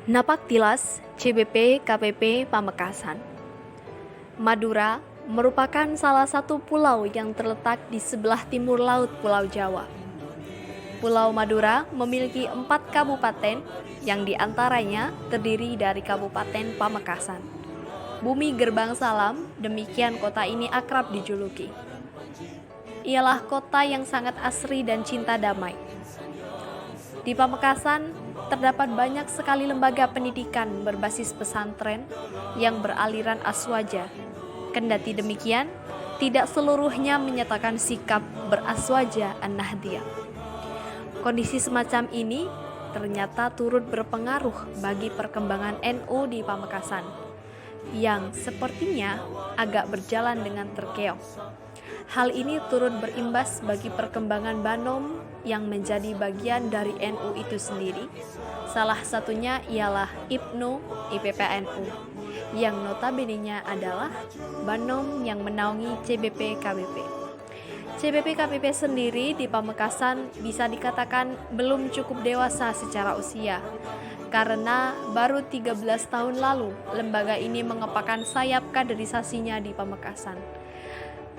Napaktilas CBP KPP Pamekasan. Madura merupakan salah satu pulau yang terletak di sebelah timur laut Pulau Jawa. Pulau Madura memiliki 4 kabupaten yang diantaranya terdiri dari Kabupaten Pamekasan. Bumi Gerbang Salam, demikian kota ini akrab dijuluki. Ialah kota yang sangat asri dan cinta damai. Di Pamekasan terdapat banyak sekali lembaga pendidikan berbasis pesantren yang beraliran aswaja. Kendati demikian, tidak seluruhnya menyatakan sikap beraswaja an-Nahdiyah. Kondisi semacam ini ternyata turut berpengaruh bagi perkembangan NU di Pamekasan, yang sepertinya agak berjalan dengan terkeok. Hal ini turut berimbas bagi perkembangan Banom yang menjadi bagian dari NU itu sendiri. Salah satunya ialah Ibnu IPPNU, yang notabene-nya adalah Banom yang menaungi CBP KPP. CBP KPP sendiri di Pamekasan bisa dikatakan belum cukup dewasa secara usia, karena baru 13 tahun lalu lembaga ini mengepakkan sayap kaderisasinya di Pamekasan.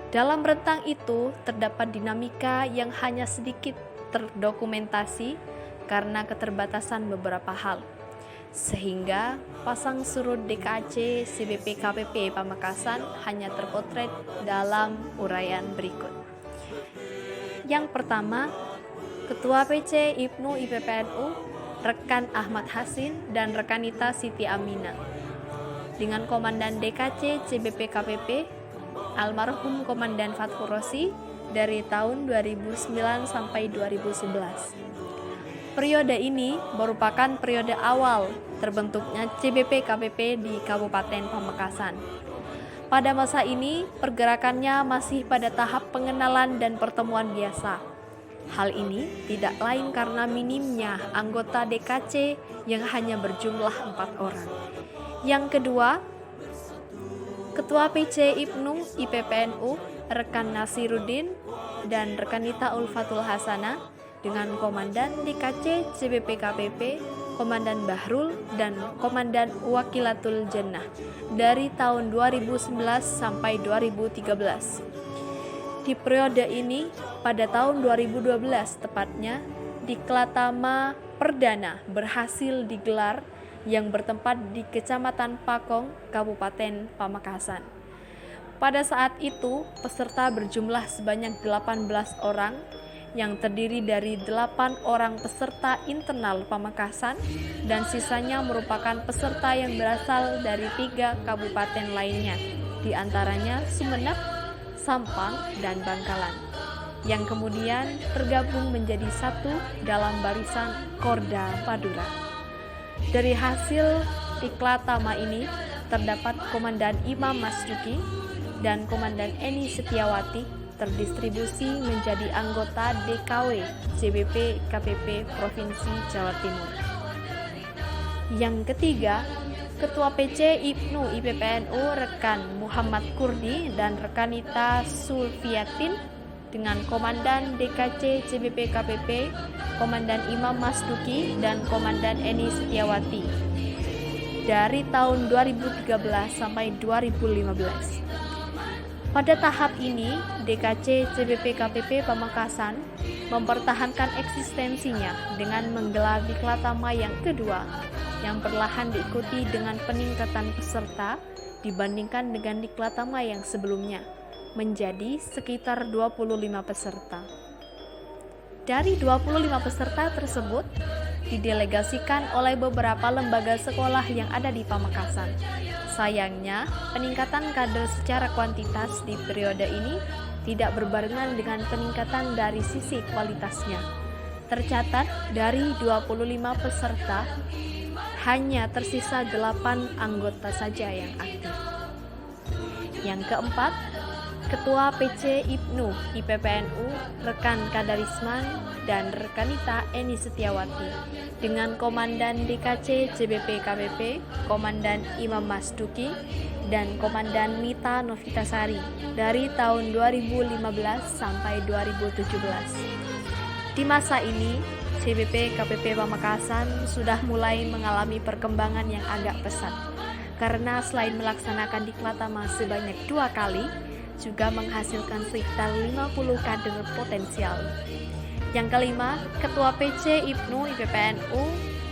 Dalam rentang itu terdapat dinamika yang hanya sedikit terdokumentasi karena keterbatasan beberapa hal, sehingga pasang surut DKC CBP KPP Pamekasan hanya terpotret dalam uraian berikut. Yang pertama, Ketua PC Ibnu IPPNU, Rekan Ahmad Hasin dan Rekanita Siti Aminah, dengan Komandan DKC CBP KPP almarhum Komandan Fathur Rosi dari tahun 2009 sampai 2011. Periode ini merupakan periode awal terbentuknya CBP KPP di Kabupaten Pamekasan. Pada masa ini, pergerakannya masih pada tahap pengenalan dan pertemuan biasa. Hal ini tidak lain karena minimnya anggota DKC yang hanya berjumlah 4 orang. Yang kedua, Ketua PC Ibnu IPPNU, Rekan Nasiruddin dan Rekanita Ulfatul Hasanah, dengan Komandan DKC CBP KPP, Komandan Bahrul dan Komandan Wakilatul Jannah dari tahun 2011 sampai 2013. Di periode ini, pada tahun 2012 tepatnya, Diklatama Perdana berhasil digelar yang bertempat di Kecamatan Pakong, Kabupaten Pamekasan. Pada saat itu, peserta berjumlah sebanyak 18 orang yang terdiri dari 8 orang peserta internal Pamekasan dan sisanya merupakan peserta yang berasal dari 3 kabupaten lainnya, di antaranya Sumeneb, Sampang, dan Bangkalan, yang kemudian tergabung menjadi satu dalam barisan Korda Madura. Dari hasil Diklatama ini terdapat Komandan Imam Masduki dan Komandan Eni Setiawati terdistribusi menjadi anggota DKW CBP KPP Provinsi Jawa Timur. Yang ketiga, Ketua PC Ibnu IPPNU Rekan Muhammad Kurdi dan Rekanita Sulfiatin dengan Komandan DKC CBP KPP, Komandan Imam Masduki dan Komandan Eni Setiawati dari tahun 2013 sampai 2015. Pada tahap ini, DKC CBP KPP Pamekasan mempertahankan eksistensinya dengan menggelar Diklatama yang kedua, yang perlahan diikuti dengan peningkatan peserta dibandingkan dengan Diklatama yang sebelumnya, menjadi sekitar 25 peserta. Dari 25 peserta tersebut didelegasikan oleh beberapa lembaga sekolah yang ada di Pamekasan. Sayangnya, peningkatan kader secara kuantitas di periode ini tidak berbarengan dengan peningkatan dari sisi kualitasnya. Tercatat dari 25 peserta, hanya tersisa 8 anggota saja yang aktif. Yang keempat, Ketua PC Ibnu IPPNU Rekan Kadarisman dan Rekanita Eni Setiawati dengan Komandan DKC CBP KPP, Komandan Imam Masduki dan Komandan Mita Novitasari dari tahun 2015 sampai 2017. Di masa ini, CBP KPP Pamekasan sudah mulai mengalami perkembangan yang agak pesat. Karena selain melaksanakan diklatama sebanyak 2 kali, juga menghasilkan sekitar 50 kader potensial. Yang kelima, Ketua PC IPNU IPPNU,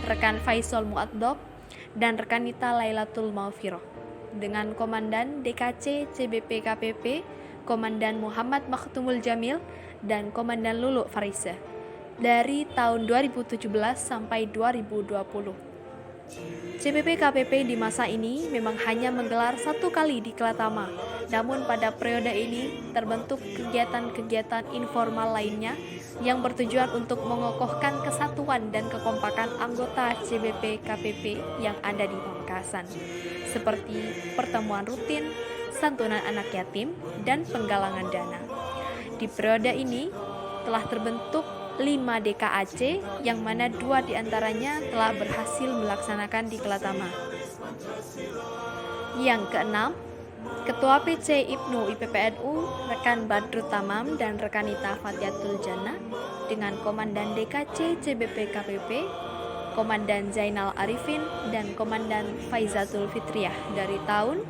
rekan Faisal Muaddob, dan rekan Nita Lailatul Maufiroh, dengan Komandan DKC CBP KPP, Komandan Muhammad Makhtumul Jamil, dan Komandan Lulu Farisa, dari tahun 2017 sampai 2020. CBP KPP di masa ini memang hanya menggelar 1 kali diklatama, namun pada periode ini terbentuk kegiatan-kegiatan informal lainnya yang bertujuan untuk mengokohkan kesatuan dan kekompakan anggota CBP KPP yang ada di Pamekasan, seperti pertemuan rutin, santunan anak yatim, dan penggalangan dana. Di periode ini telah terbentuk 5 DKAC, yang mana 2 diantaranya telah berhasil melaksanakan diklatama. Yang keenam, Ketua PC IPNU IPPNU, rekan Badrut Tamam dan rekan Nita Fatiatul Jannah, dengan Komandan DKC CBP KPP, Komandan Zainal Arifin, dan Komandan Faizatul Fitriah dari tahun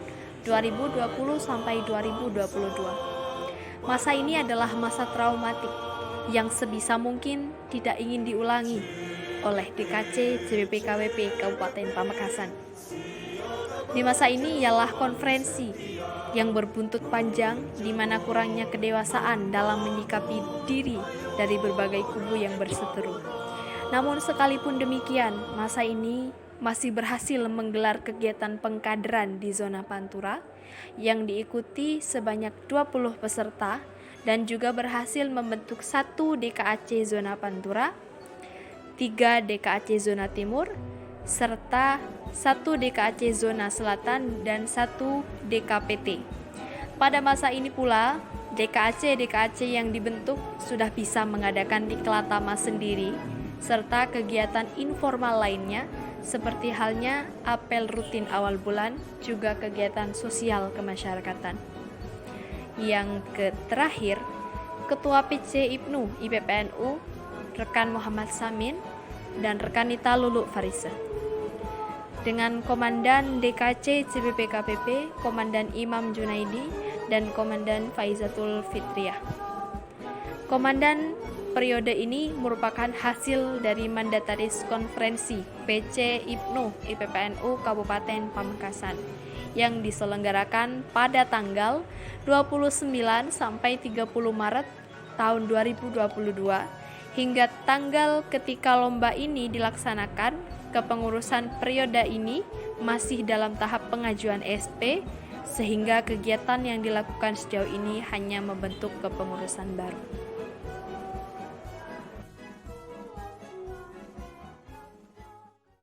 2020 sampai 2022. Masa ini adalah masa traumatik yang sebisa mungkin tidak ingin diulangi oleh DKC CBP KPP Kabupaten Pamekasan. Di masa ini ialah konferensi yang berbuntut panjang, di mana kurangnya kedewasaan dalam menyikapi diri dari berbagai kubu yang berseteru. Namun sekalipun demikian, masa ini masih berhasil menggelar kegiatan pengkaderan di zona Pantura yang diikuti sebanyak 20 peserta, dan juga berhasil membentuk 1 DKAC zona Pantura, 3 DKAC zona Timur, serta 1 DKAC zona Selatan dan 1 DKPT. Pada masa ini pula, DKAC yang dibentuk sudah bisa mengadakan diklatama sendiri, serta kegiatan informal lainnya seperti halnya apel rutin awal bulan, juga kegiatan sosial kemasyarakatan. Yang terakhir, Ketua PC IPNU IPPNU, rekan Muhammad Samin, dan rekan Nita Lulu Farisa, dengan Komandan DKC CBP KPP, Komandan Imam Junaidi, dan Komandan Faizatul Fitriah. Komandan periode ini merupakan hasil dari mandataris konferensi PC IPNU IPPNU Kabupaten Pamekasan yang diselenggarakan pada tanggal 29 sampai 30 Maret tahun 2022 hingga tanggal ketika lomba ini dilaksanakan. Kepengurusan periode ini masih dalam tahap pengajuan SP, sehingga kegiatan yang dilakukan sejauh ini hanya membentuk kepengurusan baru.